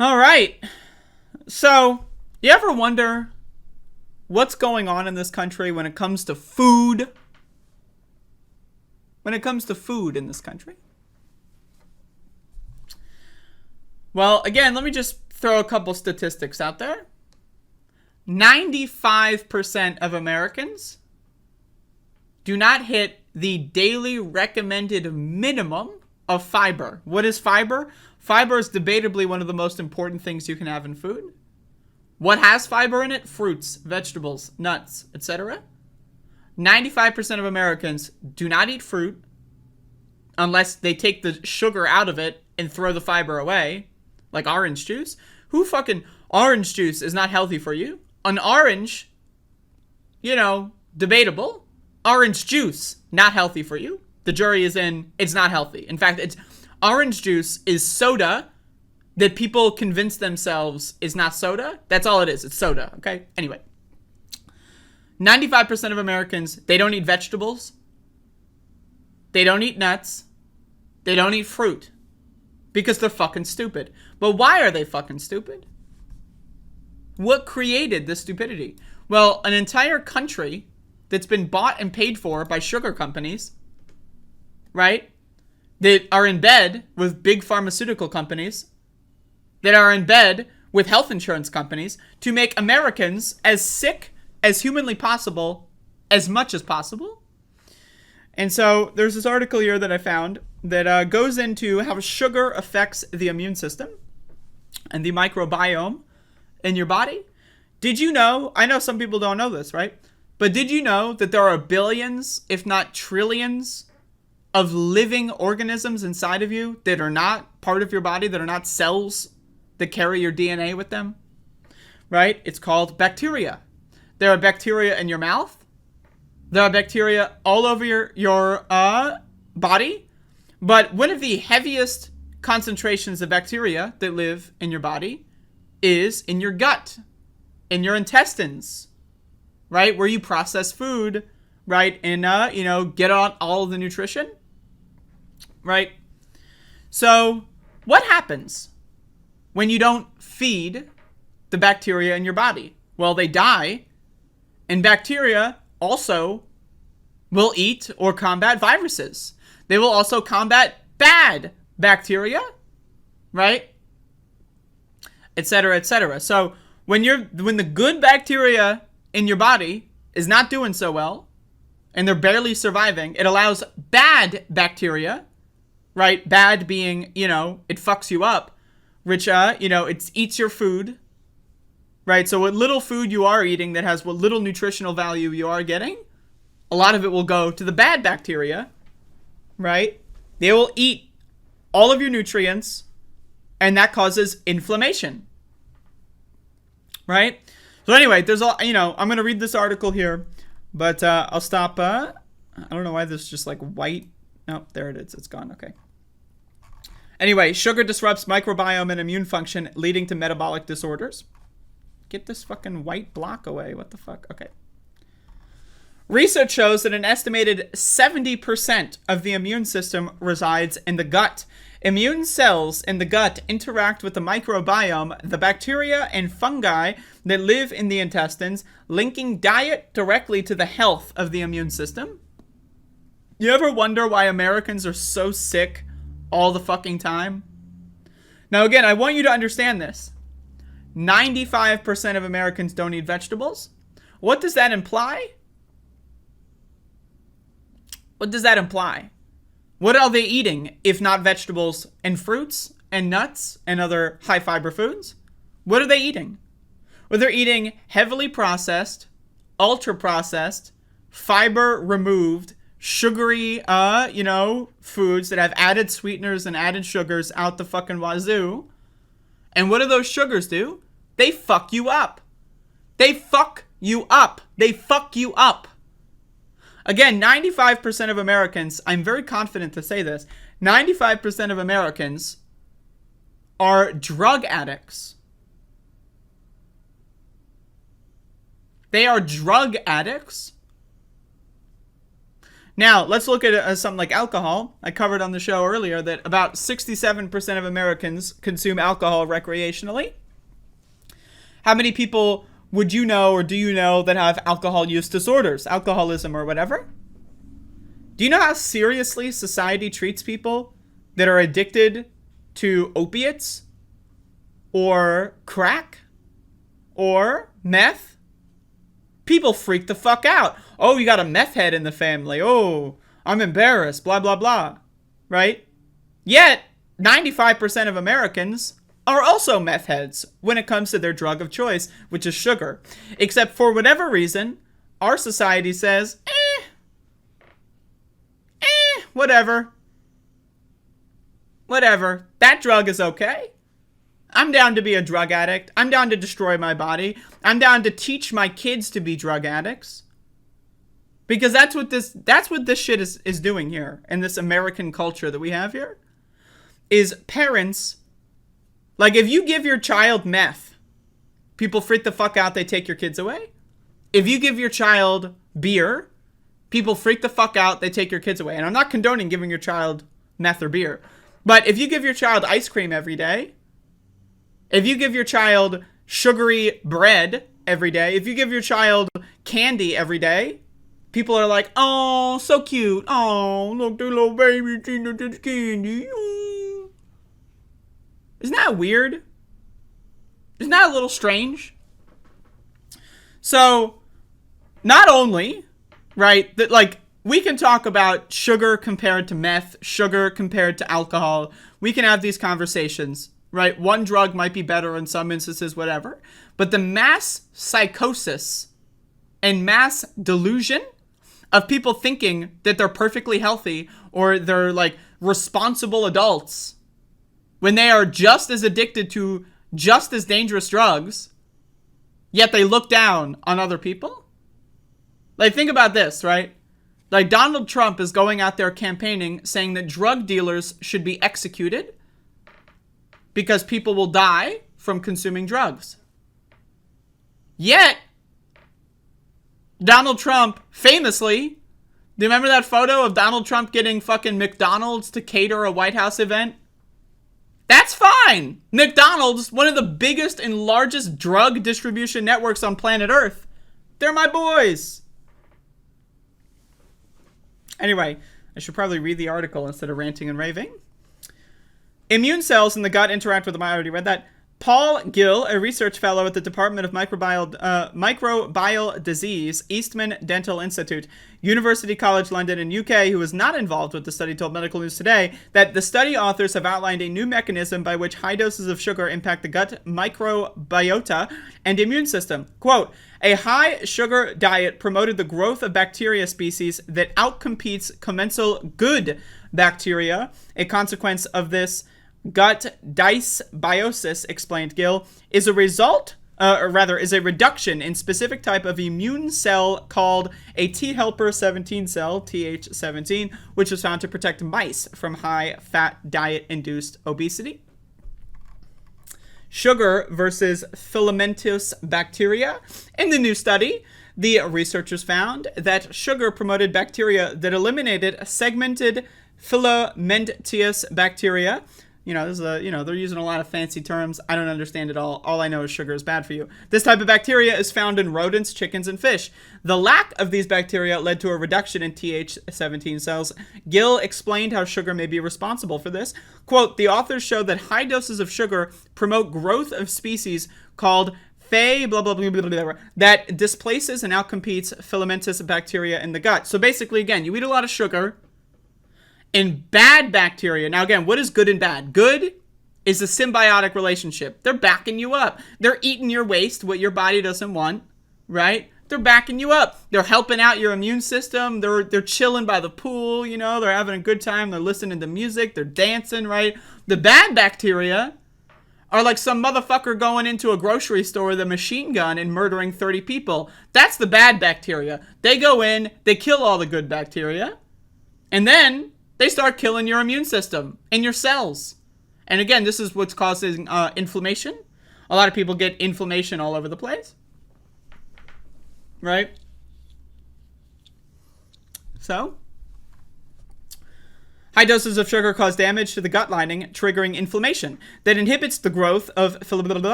All right. So, you ever wonder what's going on in this country when it comes to food? When it comes to food in this country? Well, again, let me just throw a couple statistics out there. 95% of Americans do not hit the daily recommended minimum of fiber. What is fiber? Fiber is debatably one of the most important things you can have in food. What has fiber in it? Fruits, vegetables, nuts, etc. 95% of Americans do not eat fruit unless they take the sugar out of it and throw the fiber away, like orange juice. Orange juice is not healthy for you. An orange, debatable. Orange juice, not healthy for you. The jury is in, it's not healthy. In fact, orange juice is soda that people convince themselves is not soda. That's all it is. It's soda, okay? Anyway. 95% of Americans, they don't eat vegetables. They don't eat nuts. They don't eat fruit. Because they're fucking stupid. But why are they fucking stupid? What created this stupidity? Well, an entire country that's been bought and paid for by sugar companies, right? That are in bed with big pharmaceutical companies, that are in bed with health insurance companies to make Americans as sick as humanly possible, as much as possible. And so there's this article here that I found that goes into how sugar affects the immune system and the microbiome in your body. Did you know, I know some people don't know this, right? But did you know that there are billions, if not trillions, of living organisms inside of you that are not part of your body, that are not cells that carry your DNA with them? Right? It's called bacteria. There are bacteria in your mouth. There are bacteria all over your body. But one of the heaviest concentrations of bacteria that live in your body is in your gut, in your intestines, right? Where you process food, right? And, get on all of the nutrition, right? So what happens when you don't feed the bacteria in your body? Well, they die, and bacteria also will eat or combat viruses. They will also combat bad bacteria, right? Etc., etc. So when the good bacteria in your body is not doing so well, and they're barely surviving, it allows bad bacteria, right? Bad being, it fucks you up, which, it eats your food, right? So what little food you are eating that has what little nutritional value you are getting, a lot of it will go to the bad bacteria, right? They will eat all of your nutrients, and that causes inflammation, right? So anyway, there's I'm going to read this article here, but I'll stop. I don't know why this is just like white. Oh, there it is. It's gone. Okay. Anyway, sugar disrupts microbiome and immune function, leading to metabolic disorders. Get this fucking white block away. What the fuck? Okay. Research shows that an estimated 70% of the immune system resides in the gut. Immune cells in the gut interact with the microbiome, the bacteria and fungi that live in the intestines, linking diet directly to the health of the immune system. You ever wonder why Americans are so sick all the fucking time? Now, again, I want you to understand this. 95% of Americans don't eat vegetables. What does that imply? What does that imply? What are they eating if not vegetables and fruits and nuts and other high fiber foods? What are they eating? Well, they're eating heavily processed, ultra processed, fiber removed, sugary, foods that have added sweeteners and added sugars out the fucking wazoo. And what do those sugars do? They fuck you up. They fuck you up. They fuck you up. Again, 95% of Americans, I'm very confident to say this, 95% of Americans are drug addicts. They are drug addicts. Now, let's look at something like alcohol. I covered on the show earlier that about 67% of Americans consume alcohol recreationally. How many people would you know or do you know that have alcohol use disorders, alcoholism or whatever? Do you know how seriously society treats people that are addicted to opiates or crack or meth? People freak the fuck out. Oh, you got a meth head in the family. Oh, I'm embarrassed, blah, blah, blah. Right? Yet, 95% of Americans are also meth heads when it comes to their drug of choice, which is sugar. Except for whatever reason, our society says, whatever. Whatever. That drug is okay. I'm down to be a drug addict. I'm down to destroy my body. I'm down to teach my kids to be drug addicts. Because that's what this shit is doing here in this American culture that we have here. Is parents, like if you give your child meth, people freak the fuck out, they take your kids away. If you give your child beer, people freak the fuck out, they take your kids away. And I'm not condoning giving your child meth or beer. But if you give your child ice cream every day, if you give your child sugary bread every day, if you give your child candy every day, people are like, oh, so cute. Oh, look, the little baby eating this candy. Oh. Isn't that weird? Isn't that a little strange? So, not only, right, that like, we can talk about sugar compared to meth, sugar compared to alcohol. We can have these conversations. Right? One drug might be better in some instances, whatever. But the mass psychosis and mass delusion of people thinking that they're perfectly healthy or they're like responsible adults when they are just as addicted to just as dangerous drugs, yet they look down on other people. Like, think about this, right? Like, Donald Trump is going out there campaigning saying that drug dealers should be executed because people will die from consuming drugs. Yet, Donald Trump famously, do you remember that photo of Donald Trump getting fucking McDonald's to cater a White House event? That's fine. McDonald's, one of the biggest and largest drug distribution networks on planet Earth. They're my boys. Anyway, I should probably read the article instead of ranting and raving. Immune cells in the gut interact with them. I already read that. Paul Gill, a research fellow at the Department of Microbial Disease, Eastman Dental Institute, University College London in UK, who was not involved with the study, told Medical News Today that the study authors have outlined a new mechanism by which high doses of sugar impact the gut microbiota and immune system. Quote, a high sugar diet promoted the growth of bacteria species that outcompetes commensal good bacteria. A consequence of this gut dysbiosis, explained Gill, is a reduction in specific type of immune cell called a T helper 17 cell, Th17, which was found to protect mice from high-fat diet-induced obesity. Sugar versus filamentous bacteria. In the new study, the researchers found that sugar promoted bacteria that eliminated segmented filamentous bacteria. This is they're using a lot of fancy terms. I don't understand it all. All I know is sugar is bad for you. This type of bacteria is found in rodents, chickens, and fish. The lack of these bacteria led to a reduction in Th17 cells. Gill explained how sugar may be responsible for this. Quote, the authors show that high doses of sugar promote growth of species called blah, blah, blah, blah, blah, blah, that displaces and outcompetes filamentous bacteria in the gut. So basically, again, you eat a lot of sugar, and bad bacteria. Now, again, what is good and bad? Good is a symbiotic relationship. They're backing you up. They're eating your waste, what your body doesn't want, right? They're backing you up. They're helping out your immune system. They're chilling by the pool, They're having a good time. They're listening to music. They're dancing, right? The bad bacteria are like some motherfucker going into a grocery store with a machine gun and murdering 30 people. That's the bad bacteria. They go in, they kill all the good bacteria, and then they start killing your immune system and your cells. And again, this is what's causing inflammation. A lot of people get inflammation all over the place. Right? So, High doses of sugar cause damage to the gut lining, triggering inflammation that inhibits the growth of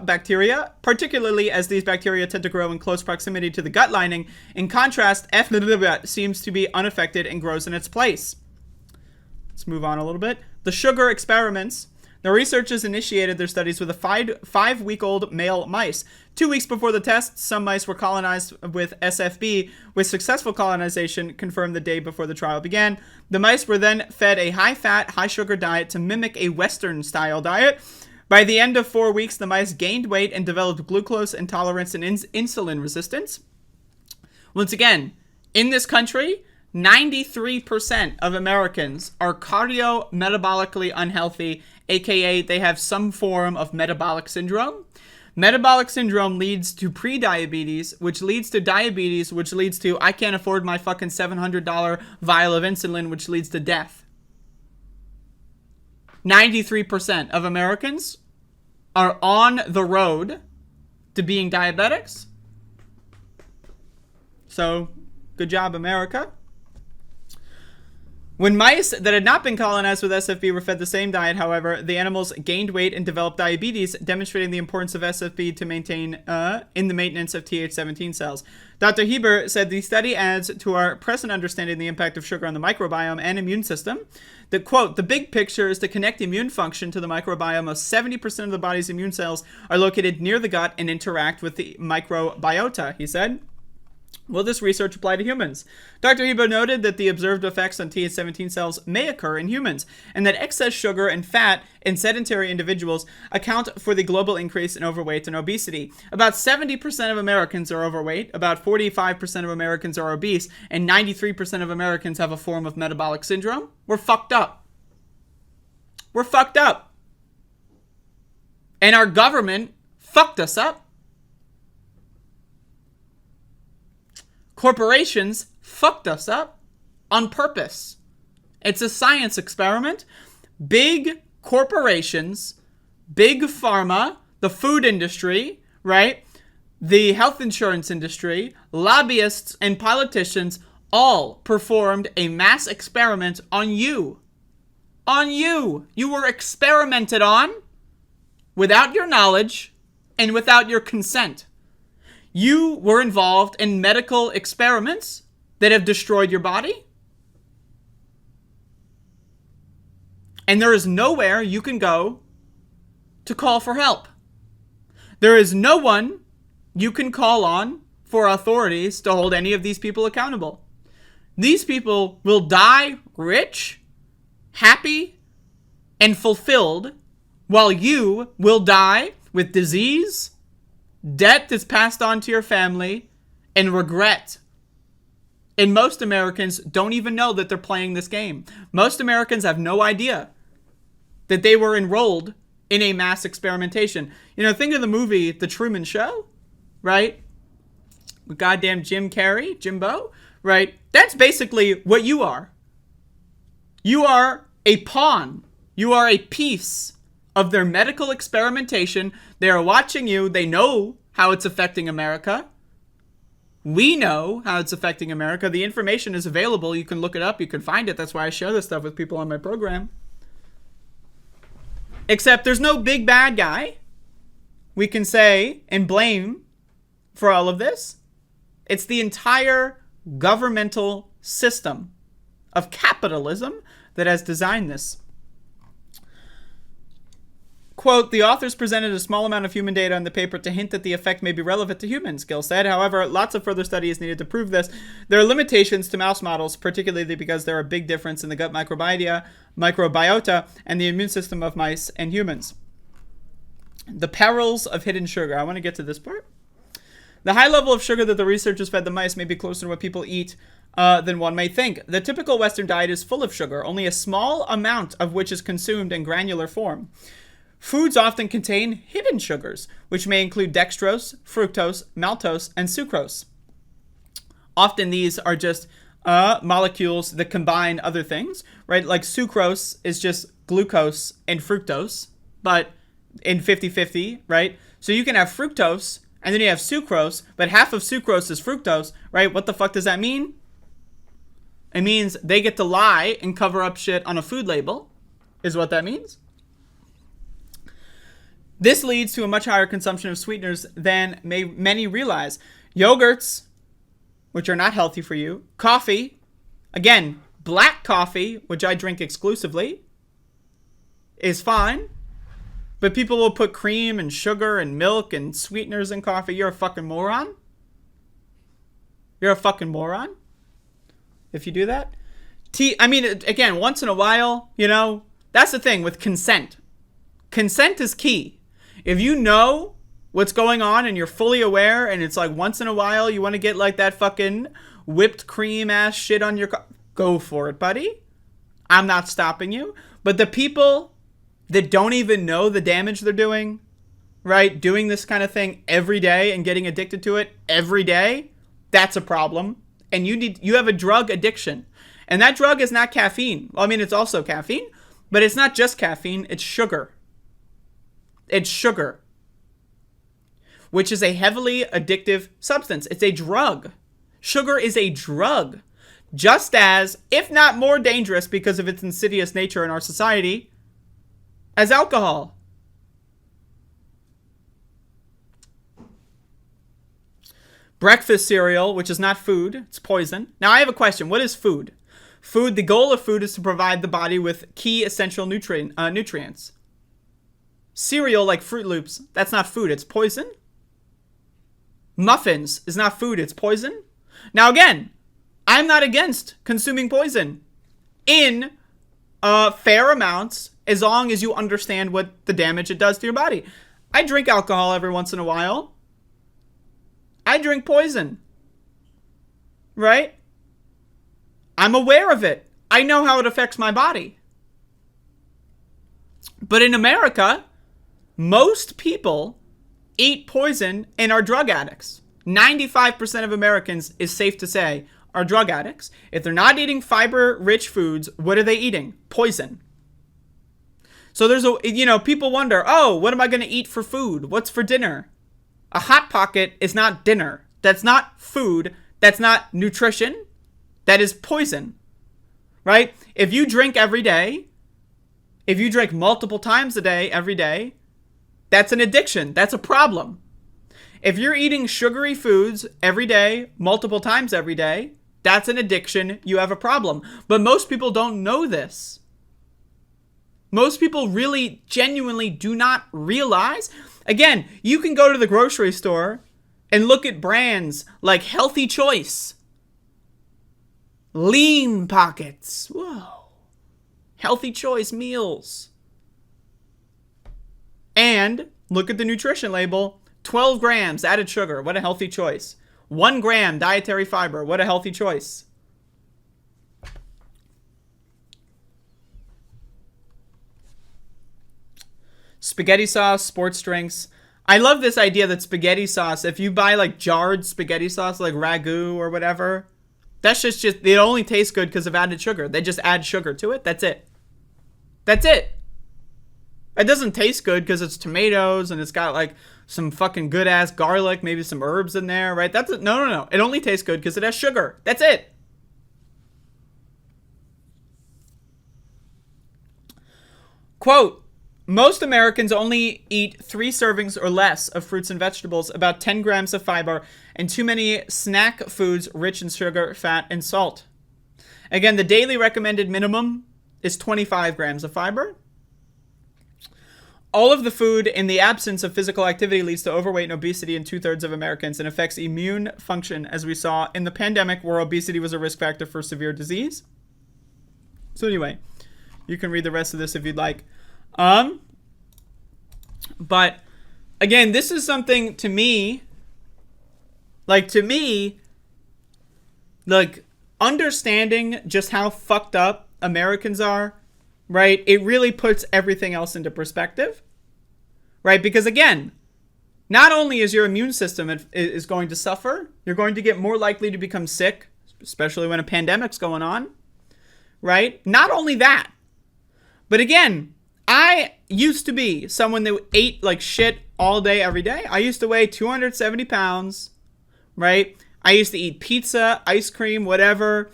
bacteria, particularly as these bacteria tend to grow in close proximity to the gut lining. In contrast, F seems to be unaffected and grows in its place. Let's move on a little bit. The sugar experiments. The researchers initiated their studies with a five-week-old male mice. 2 weeks before the test, some mice were colonized with SFB, with successful colonization confirmed the day before the trial began. The mice were then fed a high-fat, high-sugar diet to mimic a Western-style diet. By the end of 4 weeks, the mice gained weight and developed glucose intolerance and insulin resistance. Once again, in this country, 93% of Americans are cardio-metabolically unhealthy, aka they have some form of metabolic syndrome. Metabolic syndrome leads to prediabetes, which leads to diabetes, which leads to I can't afford my fucking $700 vial of insulin, which leads to death. 93% of Americans are on the road to being diabetics. So, good job, America. When mice that had not been colonized with SFB were fed the same diet, however, the animals gained weight and developed diabetes, demonstrating the importance of SFB to maintain in the maintenance of Th17 cells. Dr. Heber said the study adds to our present understanding of the impact of sugar on the microbiome and immune system. The quote, the big picture is to connect immune function to the microbiome. Of 70% of the body's immune cells are located near the gut and interact with the microbiota, he said. Will this research apply to humans? Dr. Hebo noted that the observed effects on Th17 cells may occur in humans, and that excess sugar and fat in sedentary individuals account for the global increase in overweight and obesity. About 70% of Americans are overweight, about 45% of Americans are obese, and 93% of Americans have a form of metabolic syndrome. We're fucked up. We're fucked up. And our government fucked us up. Corporations fucked us up on purpose. It's a science experiment. Big corporations, big pharma, the food industry, right? The health insurance industry, lobbyists, and politicians all performed a mass experiment on you. On you. You were experimented on without your knowledge and without your consent. You were involved in medical experiments that have destroyed your body. And there is nowhere you can go to call for help. There is no one you can call on for authorities to hold any of these people accountable. These people will die rich, happy, and fulfilled, while you will die with disease, debt that's passed on to your family, and regret. And most Americans don't even know that they're playing this game. Most Americans have no idea that they were enrolled in a mass experimentation. You know, think of the movie The Truman Show, right? With goddamn Jim Carrey, Jimbo, right? That's basically what you are. You are a pawn. You are a piece of their medical experimentation. They are watching you. They know how it's affecting America. We know how it's affecting America. The information is available. You can look it up. You can find it. That's why I share this stuff with people on my program. Except there's no big bad guy we can say and blame for all of this. It's the entire governmental system of capitalism that has designed this. Quote, the authors presented a small amount of human data in the paper to hint that the effect may be relevant to humans, Gill said. However, lots of further study is needed to prove this. There are limitations to mouse models, particularly because there are big difference in the gut microbiota and the immune system of mice and humans. The perils of hidden sugar. I want to get to this part. The high level of sugar that the researchers fed the mice may be closer to what people eat than one may think. The typical Western diet is full of sugar, only a small amount of which is consumed in granular form. Foods often contain hidden sugars, which may include dextrose, fructose, maltose, and sucrose. Often these are just molecules that combine other things, right? Like sucrose is just glucose and fructose, but in 50-50, right? So you can have fructose, and then you have sucrose, but half of sucrose is fructose, right? What the fuck does that mean? It means they get to lie and cover up shit on a food label, is what that means. This leads to a much higher consumption of sweeteners than many realize. Yogurts, which are not healthy for you. Coffee, again, black coffee, which I drink exclusively, is fine. But people will put cream and sugar and milk and sweeteners in coffee. You're a fucking moron. You're a fucking moron if you do that. Again, once in a while, that's the thing with consent. Consent is key. If you know what's going on and you're fully aware and it's like once in a while you want to get like that fucking whipped cream ass shit on your go for it, buddy. I'm not stopping you. But the people that don't even know the damage they're doing, right? Doing this kind of thing every day and getting addicted to it every day, that's a problem. And you have a drug addiction. And that drug is not caffeine. Well, it's also caffeine, but it's not just caffeine, it's sugar. It's sugar, which is a heavily addictive substance. It's a drug. Sugar is a drug, just as, if not more dangerous because of its insidious nature in our society, as alcohol. Breakfast cereal, which is not food, it's poison. Now, I have a question. What is food? The goal of food is to provide the body with key essential nutrients. Cereal, like Fruit Loops, that's not food, it's poison. Muffins is not food, it's poison. Now again, I'm not against consuming poison in fair amounts as long as you understand what the damage it does to your body. I drink alcohol every once in a while. I drink poison. Right? I'm aware of it. I know how it affects my body. But in America, most people eat poison and are drug addicts. 95% of Americans, is safe to say, are drug addicts. If they're not eating fiber-rich foods, what are they eating? Poison. So there's people wonder, what am I going to eat for food? What's for dinner? A Hot Pocket is not dinner. That's not food. That's not nutrition. That is poison. Right? If you drink every day, if you drink multiple times a day, every day, that's an addiction. That's a problem. If you're eating sugary foods every day, multiple times every day, that's an addiction. You have a problem. But most people don't know this. Most people really genuinely do not realize. Again, you can go to the grocery store and look at brands like Healthy Choice, Lean Pockets, whoa, Healthy Choice meals. And look at the nutrition label, 12 grams added sugar, what a healthy choice. 1 gram dietary fiber, what a healthy choice. Spaghetti sauce, sports drinks. I love this idea that spaghetti sauce, if you buy like jarred spaghetti sauce, like ragu or whatever, that's just it only tastes good because of added sugar. They just add sugar to it. That's it. That's it. It doesn't taste good because it's tomatoes and it's got like some fucking good ass garlic, maybe some herbs in there, right? No. It only tastes good because it has sugar. That's it. Quote, most Americans only eat 3 servings or less of fruits and vegetables, about 10 grams of fiber, and too many snack foods rich in sugar, fat, and salt. Again, the daily recommended minimum is 25 grams of fiber. All of the food in the absence of physical activity leads to overweight and obesity in 2/3 of Americans and affects immune function, as we saw in the pandemic where obesity was a risk factor for severe disease. So anyway, you can read the rest of this if you'd like. But again, this is something to me, like understanding just how fucked up Americans are, right? It really puts everything else into perspective, right? Because again, not only is your immune system is going to suffer, you're going to get more likely to become sick, especially when a pandemic's going on, right? Not only that, but again, I used to be someone that ate like shit all day, every day. I used to weigh 270 pounds, right? I used to eat pizza, ice cream, whatever.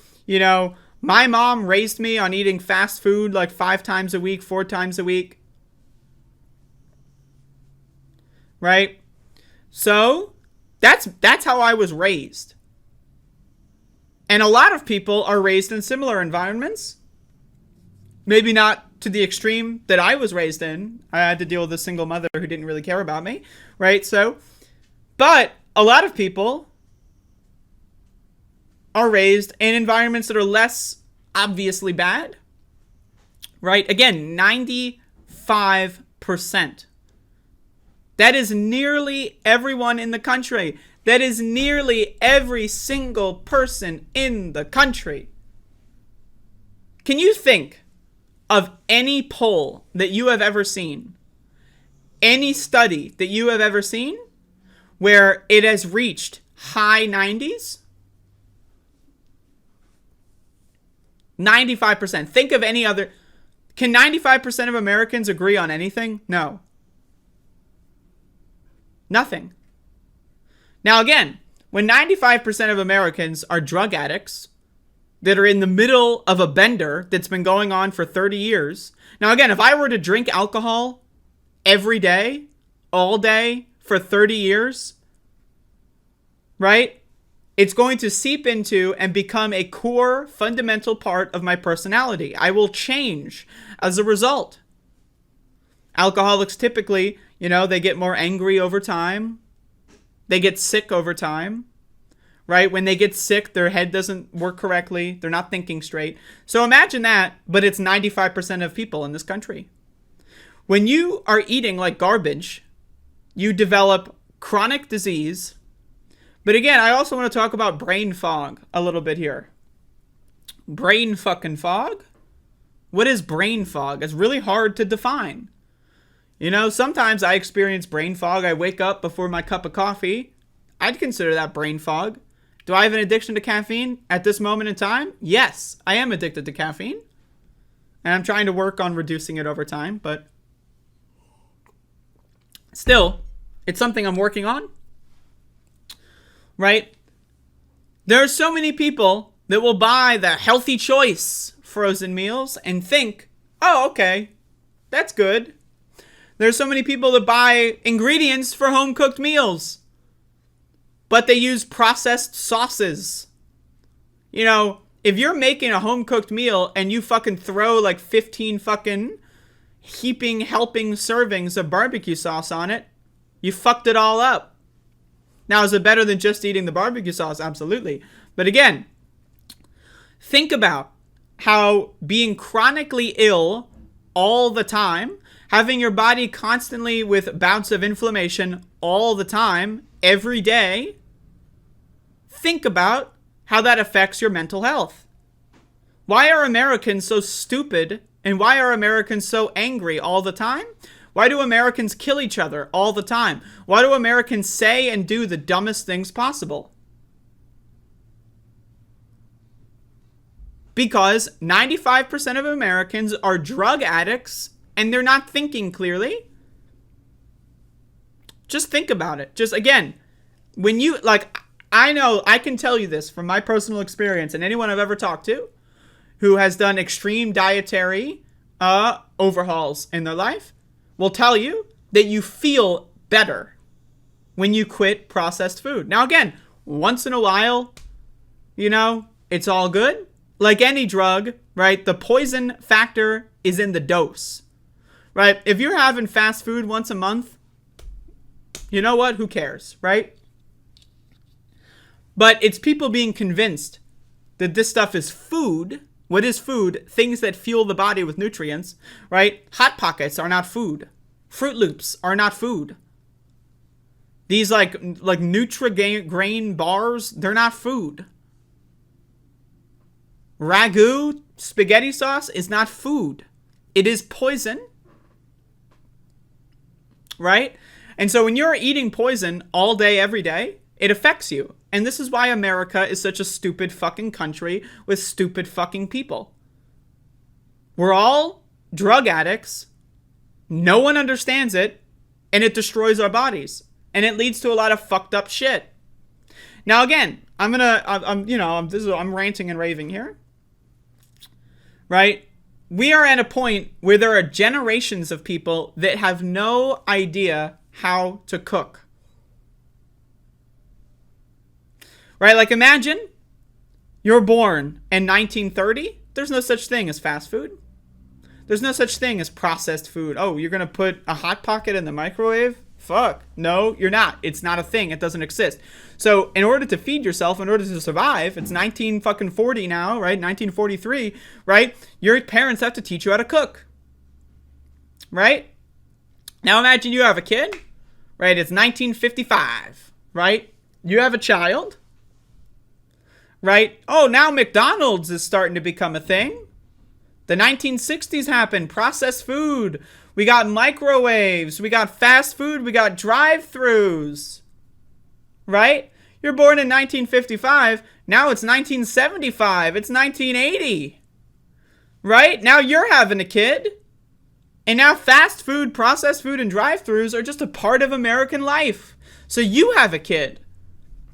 My mom raised me on eating fast food like 5 times a week, 4 times a week. Right? So, that's how I was raised. And a lot of people are raised in similar environments. Maybe not to the extreme that I was raised in. I had to deal with a single mother who didn't really care about me, right? So, but a lot of people are raised in environments that are less obviously bad, right? Again, 95%. That is nearly everyone in the country. That is nearly every single person in the country. Can you think of any poll that you have ever seen, any study that you have ever seen, where it has reached high 90s? 95%. Think of any other. Can 95% of Americans agree on anything? No. Nothing. Now again, when 95% of Americans are drug addicts that are in the middle of a bender that's been going on for 30 years. Now again, if I were to drink alcohol every day, all day, for 30 years, right? It's going to seep into and become a core, fundamental part of my personality. I will change as a result. Alcoholics typically, they get more angry over time. They get sick over time, right? When they get sick, their head doesn't work correctly. They're not thinking straight. So imagine that, but it's 95% of people in this country. When you are eating like garbage, you develop chronic disease. But again, I also want to talk about brain fog a little bit here. Brain fucking fog? What is brain fog? It's really hard to define. Sometimes I experience brain fog. I wake up before my cup of coffee. I'd consider that brain fog. Do I have an addiction to caffeine at this moment in time? Yes, I am addicted to caffeine. And I'm trying to work on reducing it over time, but still, it's something I'm working on. Right? There are so many people that will buy the healthy choice frozen meals and think, oh, okay, that's good. There's so many people that buy ingredients for home-cooked meals, but they use processed sauces. If you're making a home-cooked meal and you fucking throw like 15 fucking helping servings of barbecue sauce on it, you fucked it all up. Now, is it better than just eating the barbecue sauce? Absolutely. But again, think about how being chronically ill all the time, having your body constantly with bouts of inflammation all the time, every day, think about how that affects your mental health. Why are Americans so stupid and why are Americans so angry all the time? Why do Americans kill each other all the time? Why do Americans say and do the dumbest things possible? Because 95% of Americans are drug addicts and they're not thinking clearly. Just think about it. Just again, when you, I know, I can tell you this from my personal experience and anyone I've ever talked to who has done extreme dietary overhauls in their life will tell you that you feel better when you quit processed food. Now, again, once in a while, it's all good. Like any drug, right? The poison factor is in the dose, right? If you're having fast food once a month, you know what? Who cares, right? But it's people being convinced that this stuff is food. What is food? Things that fuel the body with nutrients, right? Hot Pockets are not food. Fruit Loops are not food. These like Nutri-Grain bars, they're not food. Ragu spaghetti sauce is not food. It is poison, right? And so when you're eating poison all day, every day, it affects you. And this is why America is such a stupid fucking country with stupid fucking people. We're all drug addicts. No one understands it. And it destroys our bodies. And it leads to a lot of fucked up shit. Now again, I'm ranting and raving here. right? We are at a point where there are generations of people that have no idea how to cook. Right? Like imagine you're born in 1930. There's no such thing as fast food. There's no such thing as processed food. Oh, you're going to put a Hot Pocket in the microwave? Fuck. No, you're not. It's not a thing. It doesn't exist. So in order to feed yourself, in order to survive, it's 1940 now, right? 1943, right? Your parents have to teach you how to cook. Right? Now imagine you have a kid, right? It's 1955, right? You have a child, right? Oh, now McDonald's is starting to become a thing. The 1960s happened. Processed food. We got microwaves. We got fast food. We got drive-thrus. Right? You're born in 1955. Now it's 1975. It's 1980. Right? Now you're having a kid. And now fast food, processed food, and drive-thrus are just a part of American life. So you have a kid.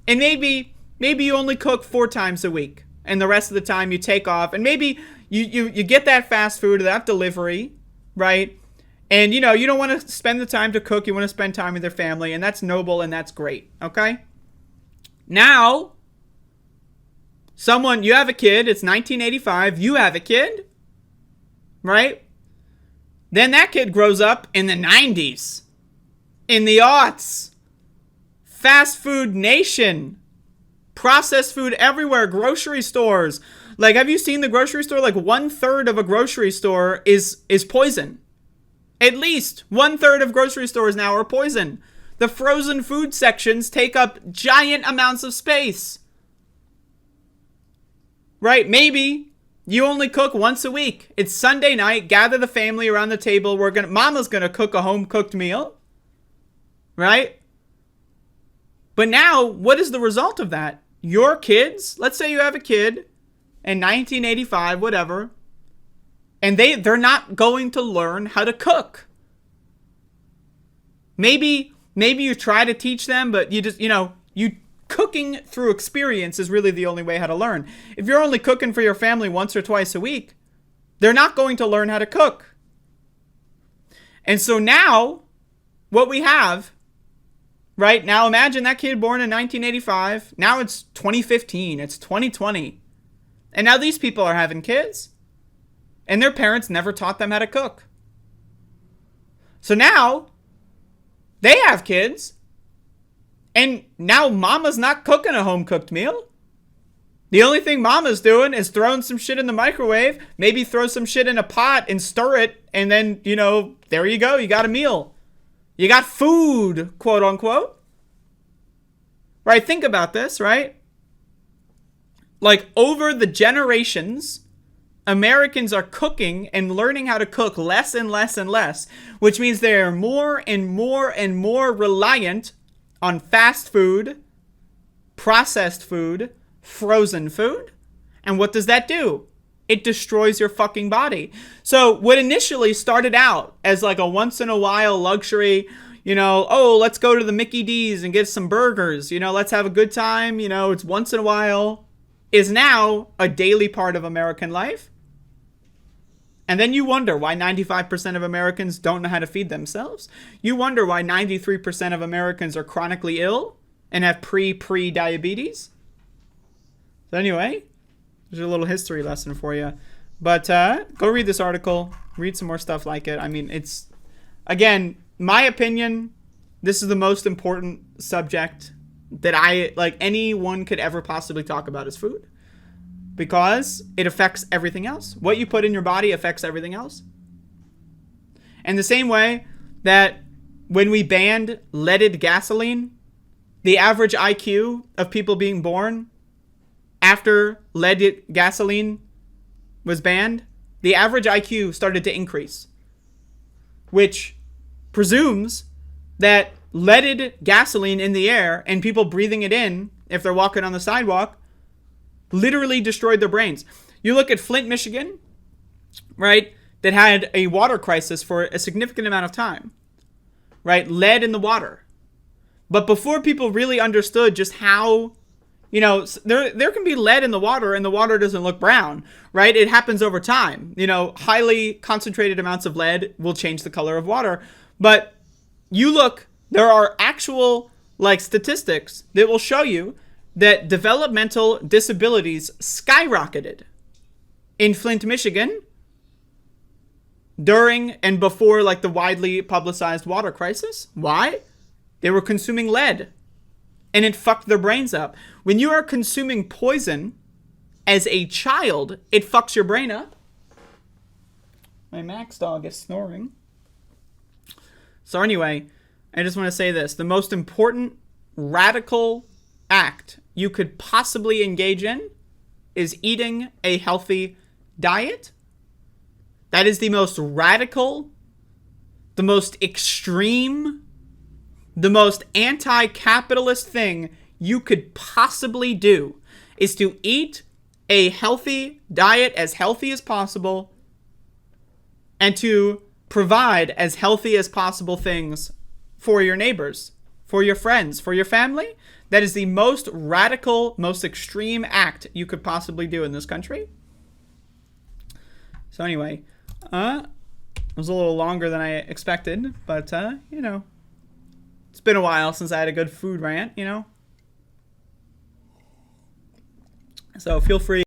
And maybe you only cook 4 times a week. And the rest of the time you take off. And maybe you get that fast food, that delivery, right? And, you don't want to spend the time to cook. You want to spend time with your family. And that's noble and that's great, okay? Now, you have a kid. It's 1985. You have a kid, right? Then that kid grows up in the 90s, in the aughts. Fast food nation. Processed food everywhere. Grocery stores. Like, have you seen the grocery store? Like 1/3 of a grocery store is poison. At least 1/3 of grocery stores now are poison. The frozen food sections take up giant amounts of space. Right? Maybe you only cook once a week. It's Sunday night. Gather the family around the table. Mama's gonna cook a home cooked meal. Right? But now, what is the result of that? Your kids, let's say you have a kid in 1985, whatever, and they're not going to learn how to cook. Maybe you try to teach them, but you just, cooking through experience is really the only way how to learn. If you're only cooking for your family once or twice a week, they're not going to learn how to cook. And so now, what we have, right now, imagine that kid born in 1985. Now it's 2015. It's 2020. And now these people are having kids. And their parents never taught them how to cook. So now, they have kids. And now mama's not cooking a home-cooked meal. The only thing mama's doing is throwing some shit in the microwave. Maybe throw some shit in a pot and stir it. And then, there you go. You got a meal. You got food, quote unquote. Right? Think about this, right? Like over the generations, Americans are cooking and learning how to cook less and less and less, which means they are more and more and more reliant on fast food, processed food, frozen food. And what does that do? It destroys your fucking body. So what initially started out as like a once in a while luxury, let's go to the Mickey D's and get some burgers, let's have a good time, it's once in a while, is now a daily part of American life. And then you wonder why 95% of Americans don't know how to feed themselves. You wonder why 93% of Americans are chronically ill and have pre-diabetes. So anyway, there's a little history lesson for you. But go read this article. Read some more stuff like it. I mean, it's, again, my opinion, this is the most important subject that anyone could ever possibly talk about is food. Because it affects everything else. What you put in your body affects everything else. And the same way that when we banned leaded gasoline, the average IQ of people being born after leaded gasoline was banned, the average IQ started to increase. Which presumes that leaded gasoline in the air and people breathing it in, if they're walking on the sidewalk, literally destroyed their brains. You look at Flint, Michigan, right, that had a water crisis for a significant amount of time, right? Lead in the water. But before people really understood just how You know, there can be lead in the water and the water doesn't look brown, right? It happens over time. You know, highly concentrated amounts of lead will change the color of water. But you look, there are actual like statistics that will show you that developmental disabilities skyrocketed in Flint, Michigan during and before like the widely publicized water crisis. Why? They were consuming lead and it fucked their brains up. When you are consuming poison as a child, it fucks your brain up. My Max dog is snoring. So anyway, I just want to say this. The most important radical act you could possibly engage in is eating a healthy diet. That is the most radical, the most extreme, the most anti-capitalist thing you could possibly do is to eat a healthy diet, as healthy as possible, and to provide as healthy as possible things for your neighbors, for your friends, for your family. That is the most radical, most extreme act you could possibly do in this country. So anyway, it was a little longer than I expected, but, you know, it's been a while since I had a good food rant, you know. So feel free.